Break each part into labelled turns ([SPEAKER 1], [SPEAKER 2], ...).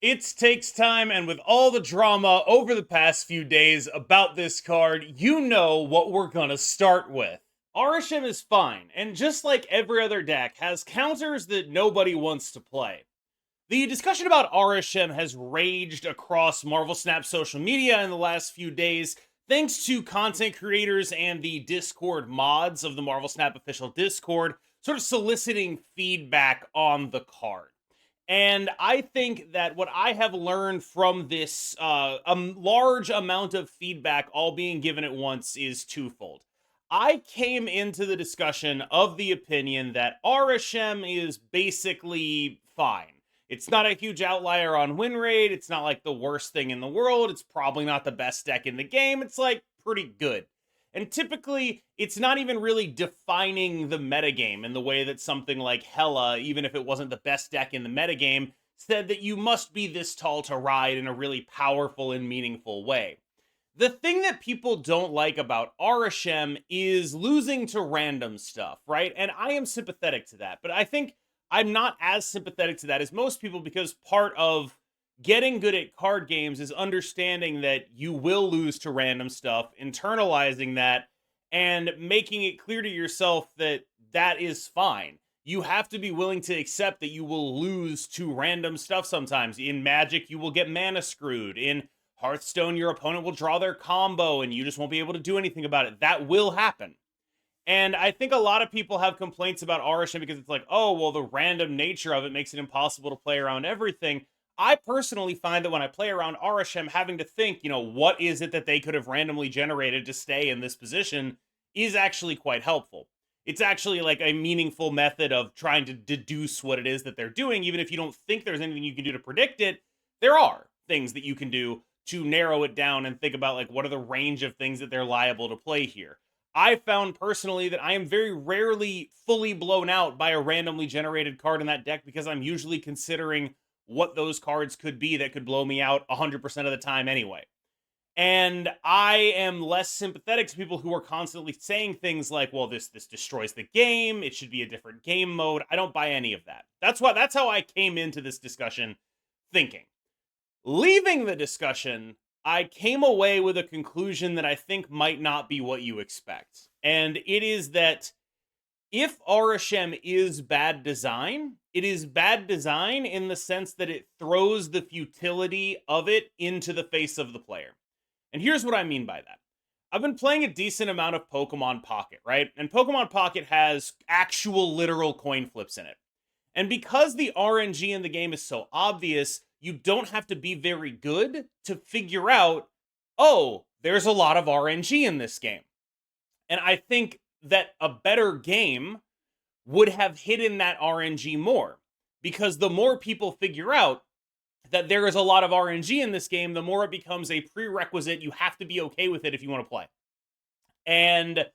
[SPEAKER 1] It takes time, and with all the drama over the past few days about this card, you know what we're gonna start with. Arishem is fine, and just like every other deck, has counters that nobody wants to play. The discussion about Arishem has raged across Marvel Snap social media in the last few days, thanks to content creators and the Discord mods of the Marvel Snap official Discord, sort of soliciting feedback on the card. And I think that what I have learned from this large amount of feedback all being given at once is twofold. I came into the discussion of the opinion that Arishem is basically fine. It's not a huge outlier on win rate. It's not like the worst thing in the world. It's probably not the best deck in the game. It's like pretty good. And typically, it's not even really defining the metagame in the way that something like Hela, even if it wasn't the best deck in the metagame, said that you must be this tall to ride in a really powerful and meaningful way. The thing that people don't like about Arishem is losing to random stuff, right? And I am sympathetic to that, but I think I'm not as sympathetic to that as most people because part of getting good at card games is understanding that you will lose to random stuff, internalizing that, and making it clear to yourself that that is fine. You have to be willing to accept that you will lose to random stuff sometimes. In Magic, you will get mana screwed. In Hearthstone, your opponent will draw their combo and you just won't be able to do anything about it. That will happen. And I think a lot of people have complaints about Arishem because it's like, oh, well, the random nature of it makes it impossible to play around everything. I personally find that when I play around Arishem, having to think, what is it that they could have randomly generated to stay in this position is actually quite helpful. It's actually like a meaningful method of trying to deduce what it is that they're doing. Even if you don't think there's anything you can do to predict it, there are things that you can do to narrow it down and think about like what are the range of things that they're liable to play here. I found personally that I am very rarely fully blown out by a randomly generated card in that deck because I'm usually considering what those cards could be that could blow me out 100% of the time anyway. And I am less sympathetic to people who are constantly saying things like, well, this destroys the game, it should be a different game mode. I don't buy any of that. That's how I came into this discussion thinking. Leaving the discussion, I came away with a conclusion that I think might not be what you expect. And it is that if Arishem is bad design, it is bad design in the sense that it throws the futility of it into the face of the player. And here's what I mean by that. I've been playing a decent amount of Pokemon Pocket, right? And Pokemon Pocket has actual literal coin flips in it. And because the RNG in the game is so obvious, you don't have to be very good to figure out, oh, there's a lot of RNG in this game. And I think that a better game would have hidden that RNG more. Because the more people figure out that there is a lot of RNG in this game, the more it becomes a prerequisite. You have to be okay with it if you want to play. And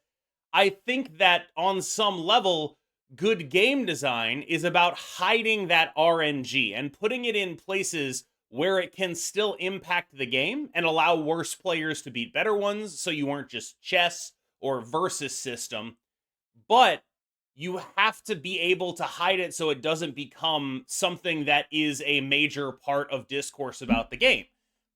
[SPEAKER 1] I think that on some level, good game design is about hiding that RNG and putting it in places where it can still impact the game and allow worse players to beat better ones, so you aren't just chess or versus system. But you have to be able to hide it so it doesn't become something that is a major part of discourse about the game.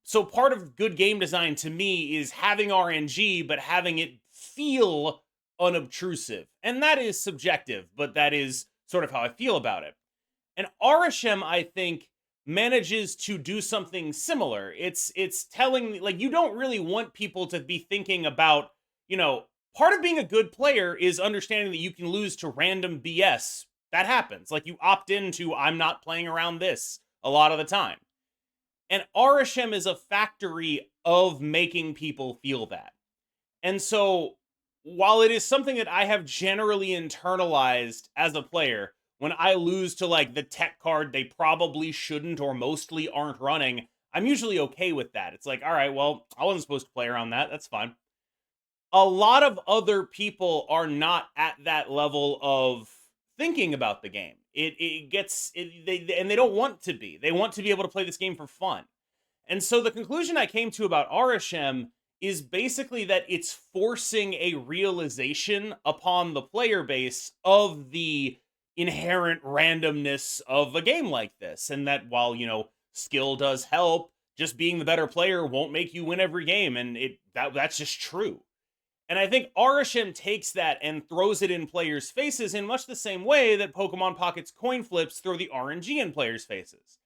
[SPEAKER 1] So part of good game design to me is having RNG, but having it feel unobtrusive. And that is subjective, but that is sort of how I feel about it. And Arishem, I think, manages to do something similar. It's telling, like, you don't really want people to be thinking about, part of being a good player is understanding that you can lose to random BS. That happens. Like, you opt into, I'm not playing around this a lot of the time. And Arishem is a factory of making people feel that. And so, while it is something that I have generally internalized as a player, when I lose to like the tech card they probably shouldn't or mostly aren't running, I'm usually okay with that. It's like, all right, well, I wasn't supposed to play around that. That's fine. A lot of other people are not at that level of thinking about the game. They don't want to be. They want to be able to play this game for fun. And so the conclusion I came to about Arishem is basically that it's forcing a realization upon the player base of the inherent randomness of a game like this. And that while, skill does help. Just being the better player won't make you win every game, and that's just true. And I think Arishem takes that and throws it in players' faces in much the same way that Pokemon Pocket's coin flips throw the RNG in players' faces.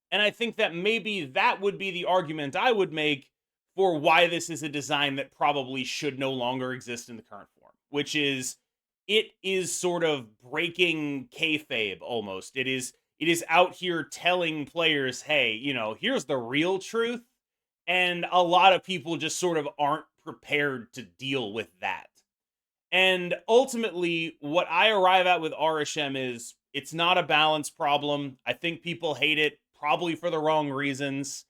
[SPEAKER 1] And I think that maybe that would be the argument I would make for why this is a design that probably should no longer exist in the current form, which is it is sort of breaking kayfabe almost. It is out here telling players, hey, here's the real truth. And a lot of people just sort of aren't prepared to deal with that. And ultimately, what I arrive at with Arishem is it's not a balance problem. I think people hate it probably for the wrong reasons.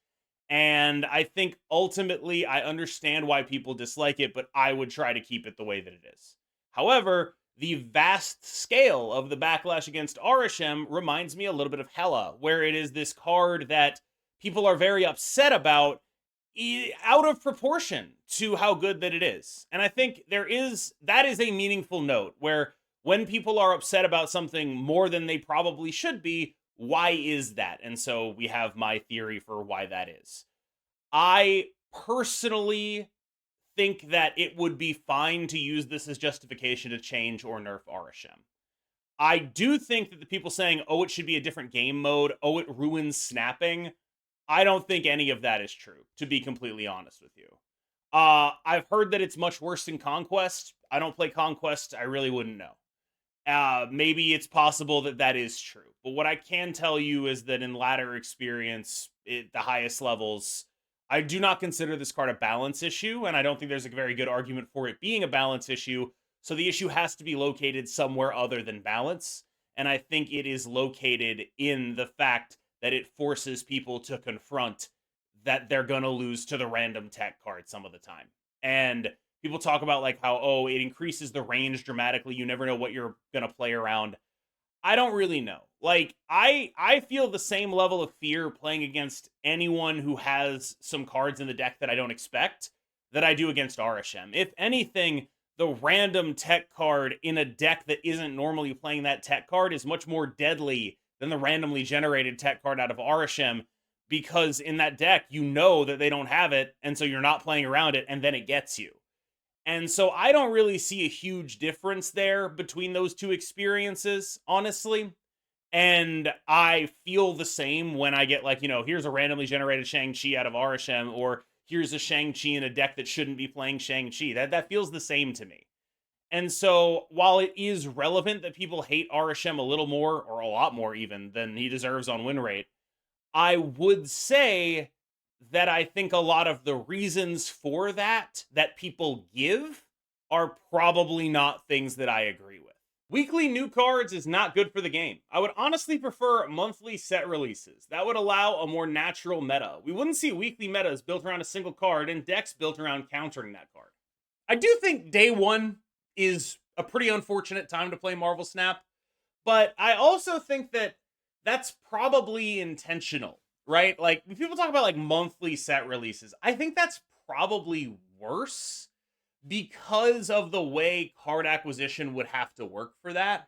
[SPEAKER 1] And I think ultimately I understand why people dislike it, but I would try to keep it the way that it is. However, the vast scale of the backlash against Arishem reminds me a little bit of Hela, where it is this card that people are very upset about out of proportion to how good that it is. And I think that is a meaningful note where when people are upset about something more than they probably should be, why is that? And so we have my theory for why that is. I personally think that it would be fine to use this as justification to change or nerf Arishem. I do think that the people saying, oh, it should be a different game mode, oh, it ruins snapping, I don't think any of that is true, to be completely honest with you. I've heard that it's much worse in Conquest. I don't play Conquest. I really wouldn't know. Maybe it's possible that that is true. But what I can tell you is that in ladder experience, at the highest levels, I do not consider this card a balance issue, and I don't think there's a very good argument for it being a balance issue. So the issue has to be located somewhere other than balance. And I think it is located in the fact that it forces people to confront that they're going to lose to the random tech card some of the time. And people talk about like how, oh, it increases the range dramatically. You never know what you're going to play around. I don't really know. Like, I feel the same level of fear playing against anyone who has some cards in the deck that I don't expect that I do against Arishem. If anything, the random tech card in a deck that isn't normally playing that tech card is much more deadly than the randomly generated tech card out of Arishem, because in that deck, you know that they don't have it, and so you're not playing around it, and then it gets you. And so I don't really see a huge difference there between those two experiences, honestly. And I feel the same when I get like, here's a randomly generated Shang-Chi out of Arishem, or here's a Shang-Chi in a deck that shouldn't be playing Shang-Chi. That feels the same to me. And so while it is relevant that people hate Arishem a little more, or a lot more even, than he deserves on win rate, I would say that I think a lot of the reasons for that people give are probably not things that I agree with. Weekly new cards is not good for the game. I would honestly prefer monthly set releases. That would allow a more natural meta. We wouldn't see weekly metas built around a single card and decks built around countering that card. I do think day one is a pretty unfortunate time to play Marvel Snap, but I also think that that's probably intentional, right? Like, when people talk about like monthly set releases, I think that's probably worse because of the way card acquisition would have to work for that.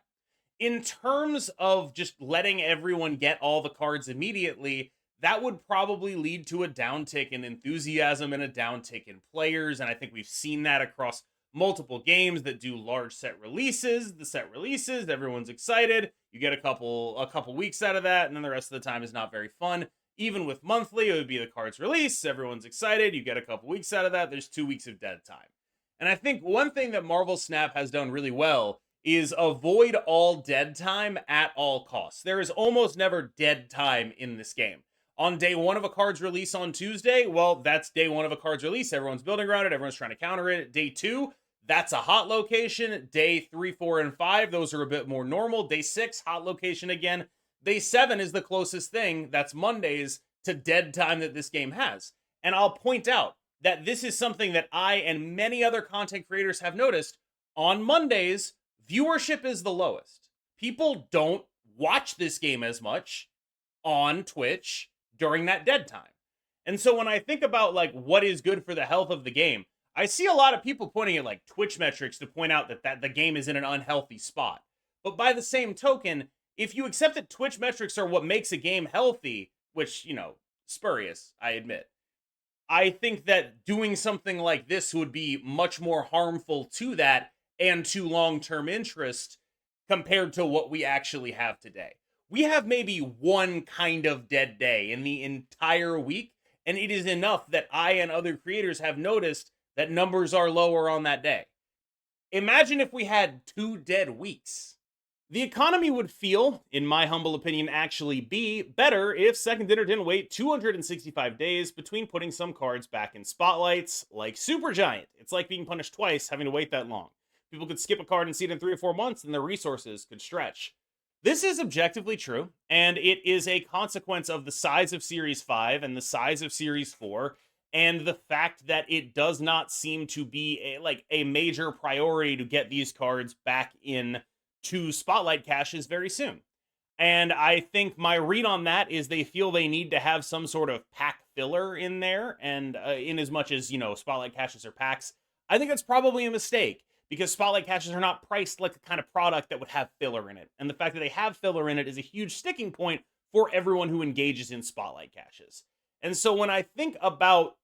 [SPEAKER 1] In terms of just letting everyone get all the cards immediately, that would probably lead to a downtick in enthusiasm and a downtick in players. And I think we've seen that across multiple games that do large set releases. The set releases, everyone's excited. You get a couple weeks out of that, and then the rest of the time is not very fun. Even with monthly, it would be the cards release. Everyone's excited. You get a couple weeks out of that. There's 2 weeks of dead time. And I think one thing that Marvel Snap has done really well is avoid all dead time at all costs. There is almost never dead time in this game. On day one of a card's release on Tuesday, well, that's day one of a card's release. Everyone's building around it. Everyone's trying to counter it. Day two, that's a hot location. Day 3, 4, and 5, those are a bit more normal. Day 6, hot location again. Day 7 is the closest thing, that's Mondays, to dead time that this game has. And I'll point out that this is something that I and many other content creators have noticed. On Mondays, viewership is the lowest. People don't watch this game as much on Twitch during that dead time. And so when I think about like what is good for the health of the game, I see a lot of people pointing at like Twitch metrics to point out that the game is in an unhealthy spot. But by the same token, if you accept that Twitch metrics are what makes a game healthy, which, spurious, I admit. I think that doing something like this would be much more harmful to that and to long term interest compared to what we actually have today. We have maybe one kind of dead day in the entire week, and it is enough that I and other creators have noticed that numbers are lower on that day. Imagine if we had 2 dead weeks. The economy would feel, in my humble opinion, actually be better if Second Dinner didn't wait 265 days between putting some cards back in spotlights, like Supergiant. It's like being punished twice, having to wait that long. People could skip a card and see it in 3 or 4 months, and their resources could stretch. This is objectively true, and it is a consequence of the size of Series 5 and the size of Series 4, and the fact that it does not seem to be a major priority to get these cards back in to spotlight caches very soon. And I think my read on that is they feel they need to have some sort of pack filler in there. And in as much as, spotlight caches are packs, I think that's probably a mistake because spotlight caches are not priced like the kind of product that would have filler in it. And the fact that they have filler in it is a huge sticking point for everyone who engages in spotlight caches. And so when I think about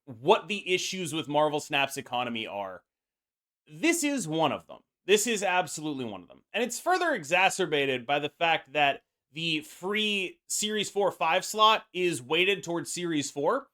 [SPEAKER 1] what the issues with Marvel Snap's economy are, this is one of them. This is absolutely one of them. And it's further exacerbated by the fact that the free Series 4-5 slot is weighted towards Series 4.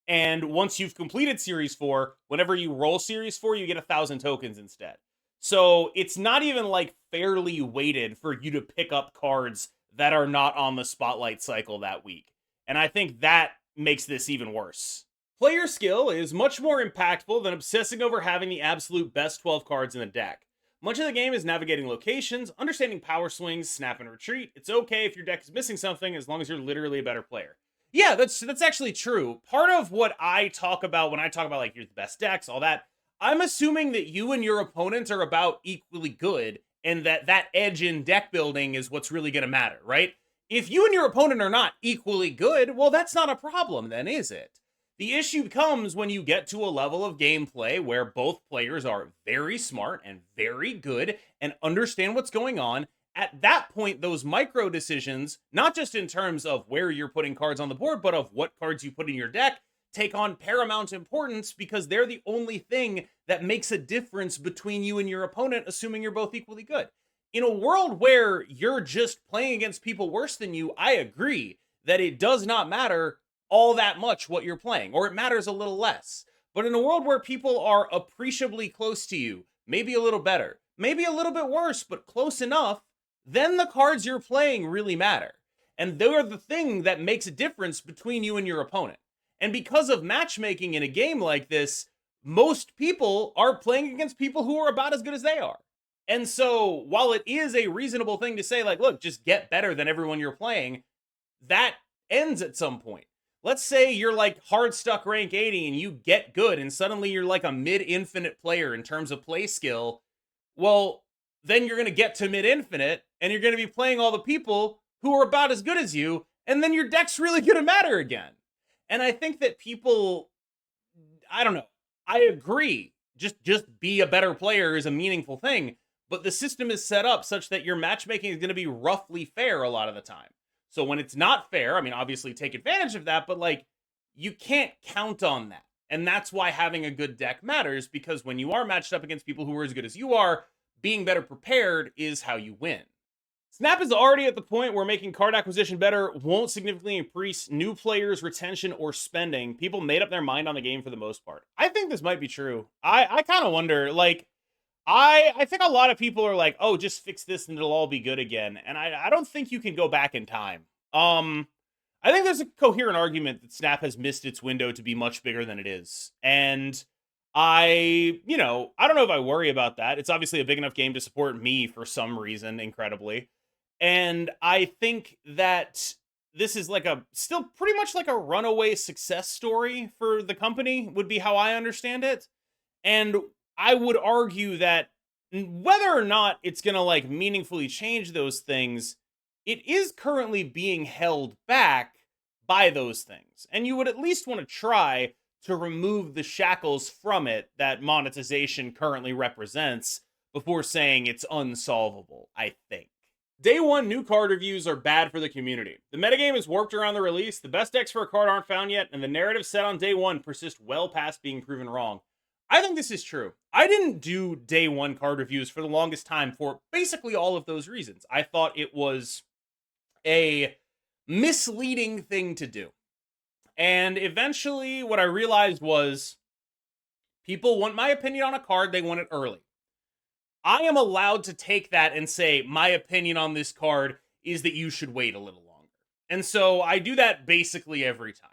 [SPEAKER 1] And once you've completed Series 4, whenever you roll Series 4, you get 1,000 tokens instead. So it's not even like fairly weighted for you to pick up cards that are not on the spotlight cycle that week. And I think that makes this even worse. Player skill is much more impactful than obsessing over having the absolute best 12 cards in the deck. Much of the game is navigating locations, understanding power swings, snap and retreat. It's okay if your deck is missing something as long as you're literally a better player. Yeah, that's actually true. Part of what I talk about when I talk about you're the best decks, all that, I'm assuming that you and your opponent are about equally good and that edge in deck building is what's really going to matter, right? If you and your opponent are not equally good, well, that's not a problem then, is it? The issue comes when you get to a level of gameplay where both players are very smart and very good and understand what's going on. At that point, those micro decisions, not just in terms of where you're putting cards on the board, but of what cards you put in your deck, take on paramount importance because they're the only thing that makes a difference between you and your opponent, assuming you're both equally good. In a world where you're just playing against people worse than you, I agree that it does not matter all that much what you're playing, or it matters a little less. But in a world where people are appreciably close to you, maybe a little better, maybe a little bit worse, but close enough, then the cards you're playing really matter. And they're the thing that makes a difference between you and your opponent. And because of matchmaking in a game like this, most people are playing against people who are about as good as they are. And so while it is a reasonable thing to say, look, just get better than everyone you're playing, that ends at some point. Let's say you're hard stuck rank 80 and you get good and suddenly you're a mid-infinite player in terms of play skill. Well, then you're going to get to mid-infinite and you're going to be playing all the people who are about as good as you, and then your deck's really going to matter again. And I think that people, I don't know, I agree. Just be a better player is a meaningful thing, but the system is set up such that your matchmaking is going to be roughly fair a lot of the time. So when it's not fair, I mean, obviously take advantage of that, but you can't count on that. And that's why having a good deck matters, because when you are matched up against people who are as good as you are, being better prepared is how you win. Snap is already at the point where making card acquisition better won't significantly increase new players' retention or spending. People made up their mind on the game for the most part. I think this might be true. I kind of wonder, I think a lot of people are oh, just fix this and it'll all be good again. And I don't think you can go back in time. I think there's a coherent argument that Snap has missed its window to be much bigger than it is. And I don't know if I worry about that. It's obviously a big enough game to support me for some reason, incredibly. And I think that this is still pretty much a runaway success story for the company, would be how I understand it. And I would argue that whether or not it's going to meaningfully change those things, it is currently being held back by those things. And you would at least want to try to remove the shackles from it that monetization currently represents before saying it's unsolvable, I think. Day one new card reviews are bad for the community. The metagame is warped around the release, the best decks for a card aren't found yet, and the narrative set on day one persists well past being proven wrong. I think this is true. I didn't do day one card reviews for the longest time for basically all of those reasons. I thought it was a misleading thing to do. And eventually, what I realized was people want my opinion on a card, they want it early. I am allowed to take that and say, my opinion on this card is that you should wait a little longer. And so I do that basically every time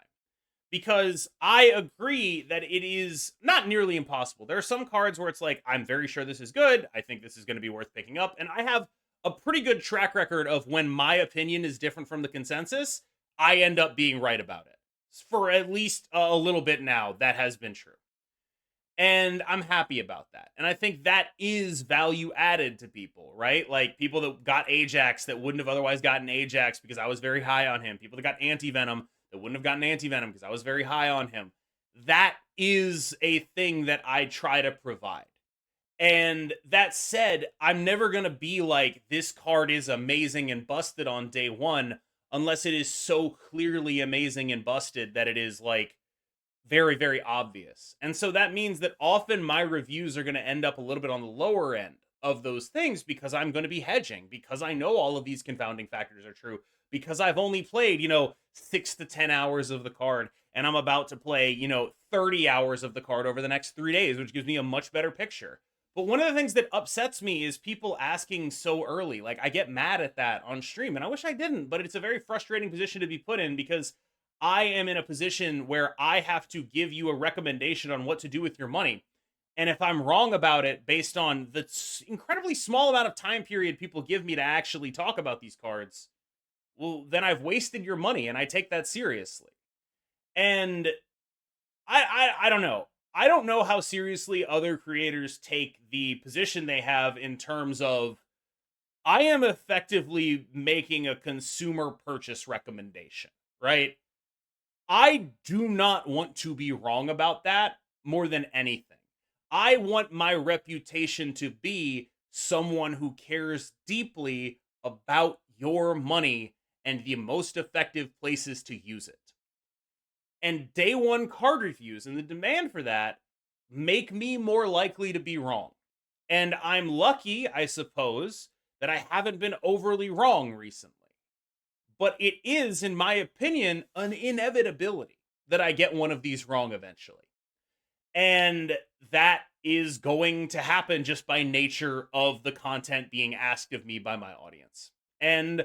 [SPEAKER 1] because I agree that it is not nearly impossible. There are some cards where it's like, I'm very sure this is good. I think this is going to be worth picking up. And I have a pretty good track record of when my opinion is different from the consensus, I end up being right about it. For at least a little bit now, that has been true. And I'm happy about that. And I think that is value added to people, right? Like people that got Ajax that wouldn't have otherwise gotten Ajax because I was very high on him. People that got Anti-Venom that wouldn't have gotten Anti-Venom because I was very high on him. That is a thing that I try to provide. And that said, I'm never going to be like, this card is amazing and busted on day one, unless it is so clearly amazing and busted that it is like, very, very obvious. And so that means that often my reviews are going to end up a little bit on the lower end of those things because I'm going to be hedging, because I know all of these confounding factors are true, because I've only played, 6 to 10 hours of the card, and I'm about to play, 30 hours of the card over the next 3 days, which gives me a much better picture. But one of the things that upsets me is people asking so early. Like, I get mad at that on stream, and I wish I didn't, but it's a very frustrating position to be put in because I am in a position where I have to give you a recommendation on what to do with your money. And if I'm wrong about it based on the incredibly small amount of time period people give me to actually talk about these cards, well, then I've wasted your money, and I take that seriously. And I don't know. I don't know how seriously other creators take the position they have in terms of, I am effectively making a consumer purchase recommendation, right? I do not want to be wrong about that more than anything. I want my reputation to be someone who cares deeply about your money and the most effective places to use it. And day one card reviews and the demand for that make me more likely to be wrong. And I'm lucky, I suppose, that I haven't been overly wrong recently. But it is, in my opinion, an inevitability that I get one of these wrong eventually. And that is going to happen just by nature of the content being asked of me by my audience. And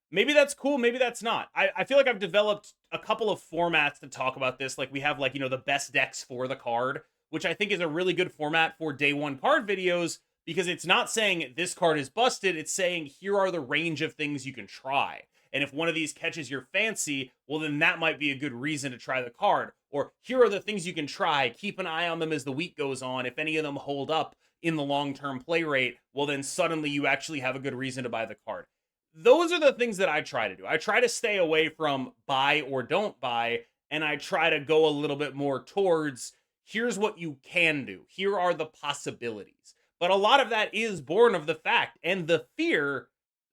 [SPEAKER 1] maybe that's cool, maybe that's not. I feel like I've developed a couple of formats to talk about this. Like we have the best decks for the card, which I think is a really good format for day one card videos because it's not saying this card is busted. It's saying here are the range of things you can try. And if one of these catches your fancy, well, then that might be a good reason to try the card. Or here are the things you can try. Keep an eye on them as the week goes on. If any of them hold up in the long-term play rate, well, then suddenly you actually have a good reason to buy the card. Those are the things that I try to do. I try to stay away from buy or don't buy, and I try to go a little bit more towards here's what you can do. Here are the possibilities. But a lot of that is born of the fact and the fear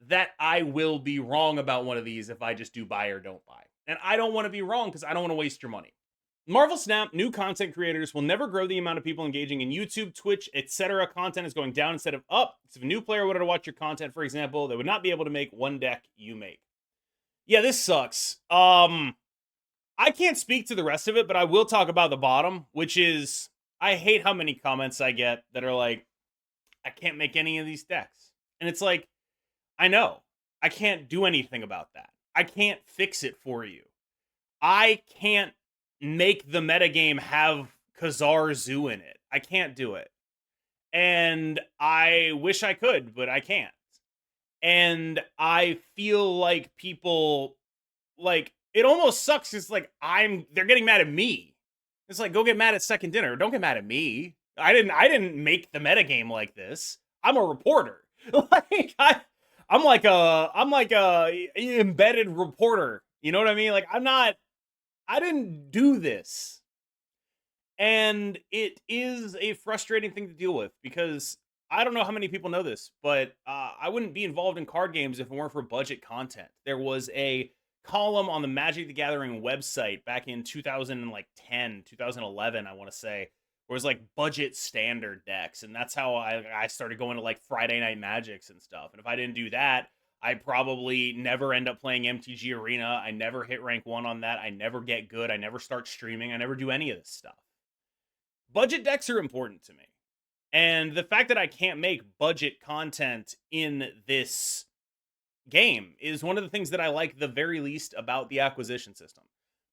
[SPEAKER 1] that I will be wrong about one of these if I just do buy or don't buy. And I don't want to be wrong because I don't want to waste your money. Marvel Snap, new content creators will never grow the amount of people engaging in YouTube, Twitch, etc. Content is going down instead of up. So if a new player wanted to watch your content, for example, they would not be able to make one deck you make. Yeah, this sucks. I can't speak to the rest of it, but I will talk about the bottom, which is I hate how many comments I get that are like, I can't make any of these decks. And it's like, I know. I can't do anything about that. I can't fix it for you. I can't make the metagame have Khazar Zoo in it. I can't do it. And I wish I could, but I can't. And I feel like people, like, it almost sucks. It's like, they're getting mad at me. It's like, go get mad at Second Dinner. Don't get mad at me. I didn't make the metagame like this. I'm a reporter. Like, I'm like a embedded reporter. You know what I mean? Like I didn't do this. And it is a frustrating thing to deal with because I don't know how many people know this, but I wouldn't be involved in card games if it weren't for budget content. There was a column on the Magic the Gathering website back in 2010, 2011, I want to say, where it was like budget standard decks. And that's how I started going to like Friday Night Magics and stuff. And if I didn't do that, I probably never end up playing MTG Arena. I never hit rank 1 on that. I never get good. I never start streaming. I never do any of this stuff. Budget decks are important to me. And the fact that I can't make budget content in this game is one of the things that I like the very least about the acquisition system.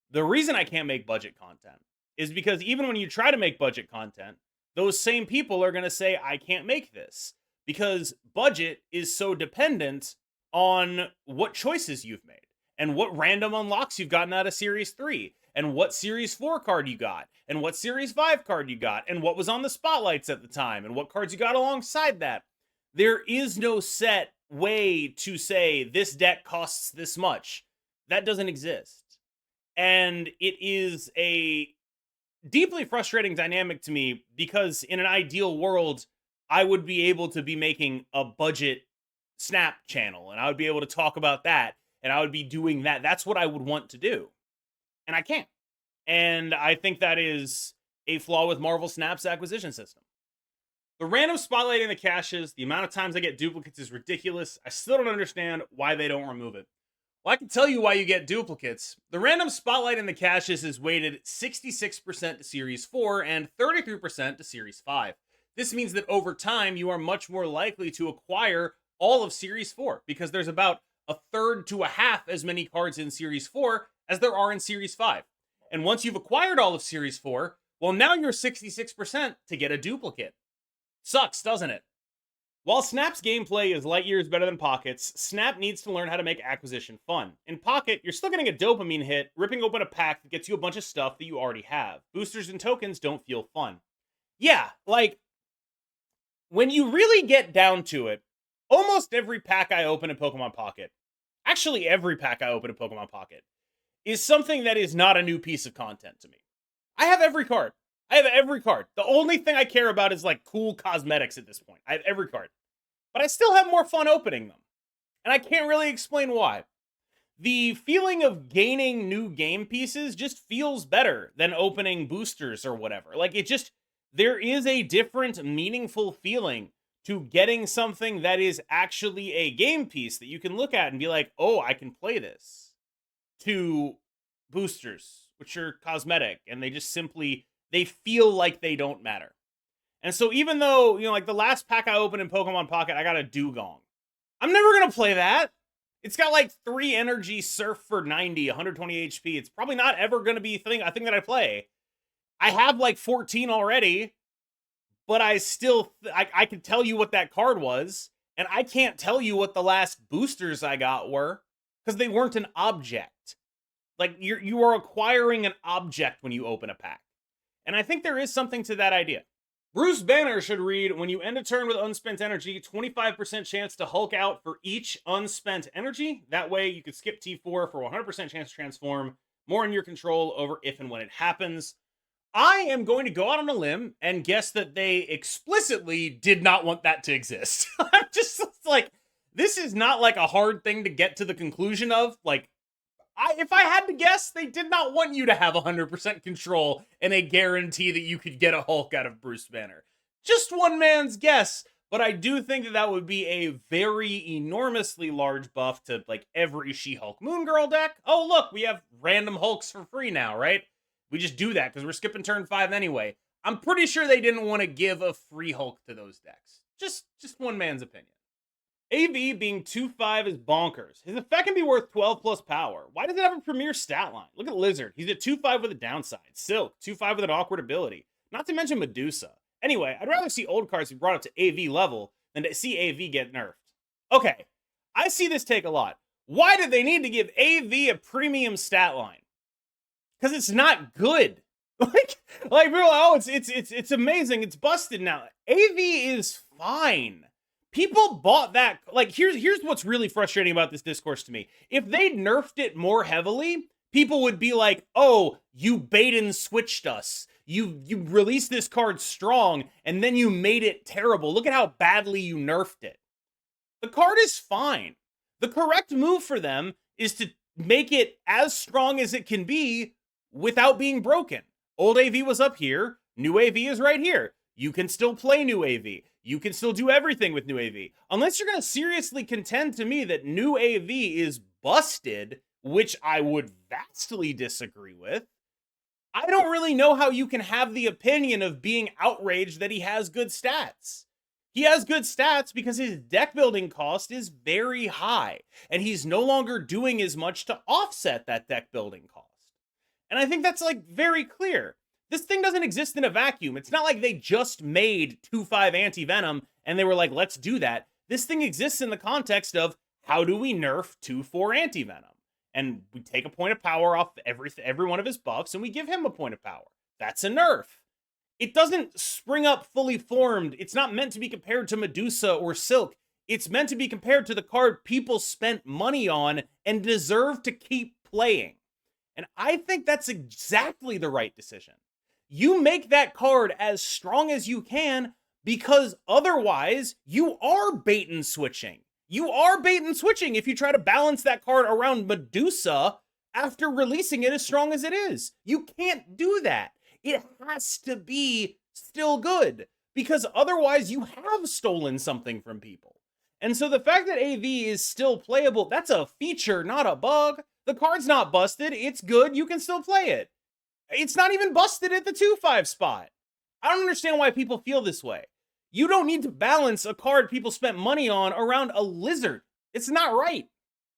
[SPEAKER 1] The reason I can't make budget content is because even when you try to make budget content, those same people are going to say, I can't make this, because budget is so dependent on what choices you've made and what random unlocks you've gotten out of Series 3 and what Series 4 card you got and what Series 5 card you got and what was on the spotlights at the time and what cards you got alongside that. There is no set way to say this deck costs this much. That doesn't exist. And it is a deeply frustrating dynamic to me, because in an ideal world, I would be able to be making a budget Snap channel and I would be able to talk about that and I would be doing that. That's what I would want to do. And I can't. And I think that is a flaw with Marvel Snap's acquisition system. The random spotlighting the caches, the amount of times I get duplicates is ridiculous. I still don't understand why they don't remove it. Well, I can tell you why you get duplicates. The random spotlight in the caches is weighted 66% to Series 4 and 33% to Series 5. This means that over time, you are much more likely to acquire all of Series 4, because there's about a third to a half as many cards in Series 4 as there are in Series 5. And once you've acquired all of Series 4, well, now you're 66% to get a duplicate. Sucks, doesn't it? While Snap's gameplay is light years better than Pocket's, Snap needs to learn how to make acquisition fun. In Pocket, you're still getting a dopamine hit, ripping open a pack that gets you a bunch of stuff that you already have. Boosters and tokens don't feel fun. Yeah, like, when you really get down to it, almost every pack I open in Pokemon Pocket, actually every pack I open in Pokemon Pocket, is something that is not a new piece of content to me. I have every card. The only thing I care about is like cool cosmetics at this point. I have every card. But I still have more fun opening them. And I can't really explain why. The feeling of gaining new game pieces just feels better than opening boosters or whatever. Like, there is a different meaningful feeling to getting something that is actually a game piece that you can look at and be like, oh, I can play this, to boosters, which are cosmetic, and they feel like they don't matter. And so even though, like the last pack I opened in Pokemon Pocket, I got a Dugong. I'm never going to play that. It's got like 3 energy, surf for 90, 120 HP. It's probably not ever going to be a thing that I play. I have like 14 already, but I can tell you what that card was, and I can't tell you what the last boosters I got were, because they weren't an object. Like, you are acquiring an object when you open a pack. And I think there is something to that idea. Bruce Banner should read, when you end a turn with unspent energy, 25% chance to Hulk out for each unspent energy. That way you could skip T4 for 100% chance to transform, more in your control over if and when it happens. I am going to go out on a limb and guess that they explicitly did not want that to exist. I'm just like, this is not like a hard thing to get to the conclusion of. Like, if I had to guess, they did not want you to have 100% control and a guarantee that you could get a Hulk out of Bruce Banner. Just one man's guess, but I do think that would be a very enormously large buff to like every She-Hulk Moon Girl deck. Oh, look, we have random Hulks for free now, right? We just do that because we're skipping turn 5 anyway. I'm pretty sure they didn't want to give a free Hulk to those decks. Just one man's opinion. AV being 2-5 is bonkers. His effect can be worth 12 plus power. Why does it have a premier stat line? Look at Lizard. He's at 2-5 with a downside. Silk, 2-5 with an awkward ability. Not to mention Medusa. Anyway, I'd rather see old cards be brought up to AV level than to see AV get nerfed. Okay, I see this take a lot. Why did they need to give AV a premium stat line? Because it's not good. Like people are like, oh, it's amazing. It's busted now. AV is fine. People bought that. Like, here's what's really frustrating about this discourse to me. If they nerfed it more heavily, people would be like, oh, you bait and switched us. You released this card strong, and then you made it terrible. Look at how badly you nerfed it. The card is fine. The correct move for them is to make it as strong as it can be without being broken. Old AV was up here. New AV is right here. You can still play new AV. You can still do everything with new AV. Unless you're going to seriously contend to me that new AV is busted, which I would vastly disagree with. I don't really know how you can have the opinion of being outraged that he has good stats. He has good stats because his deck building cost is very high, and he's no longer doing as much to offset that deck building cost. And I think that's like very clear. This thing doesn't exist in a vacuum. It's not like they just made 2/5 anti-venom and they were like, let's do that. This thing exists in the context of how do we nerf 2/4 anti-venom? And we take a point of power off every one of his buffs and we give him a point of power. That's a nerf. It doesn't spring up fully formed. It's not meant to be compared to Medusa or Silk. It's meant to be compared to the card people spent money on and deserve to keep playing. And I think that's exactly the right decision. You make that card as strong as you can because otherwise you are bait and switching. You are bait and switching if you try to balance that card around Medusa after releasing it as strong as it is. You can't do that. It has to be still good because otherwise you have stolen something from people. And so the fact that AV is still playable, that's a feature, not a bug. The card's not busted. It's good. You can still play it. It's not even busted at the 2/5 spot. I don't understand why people feel this way. You don't need to balance a card people spent money on around a lizard. It's not right.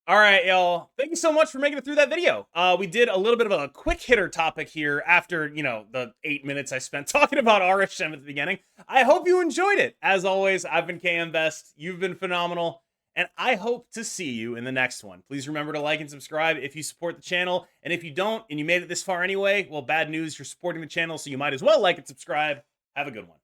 [SPEAKER 1] All right, y'all. Thank you so much for making it through that video. We did a little bit of a quick hitter topic here after, the 8 minutes I spent talking about Arishem at the beginning. I hope you enjoyed it. As always, I've been KM Best. You've been phenomenal. And I hope to see you in the next one. Please remember to like and subscribe if you support the channel. And if you don't, and you made it this far anyway, well, bad news, you're supporting the channel, so you might as well like and subscribe. Have a good one.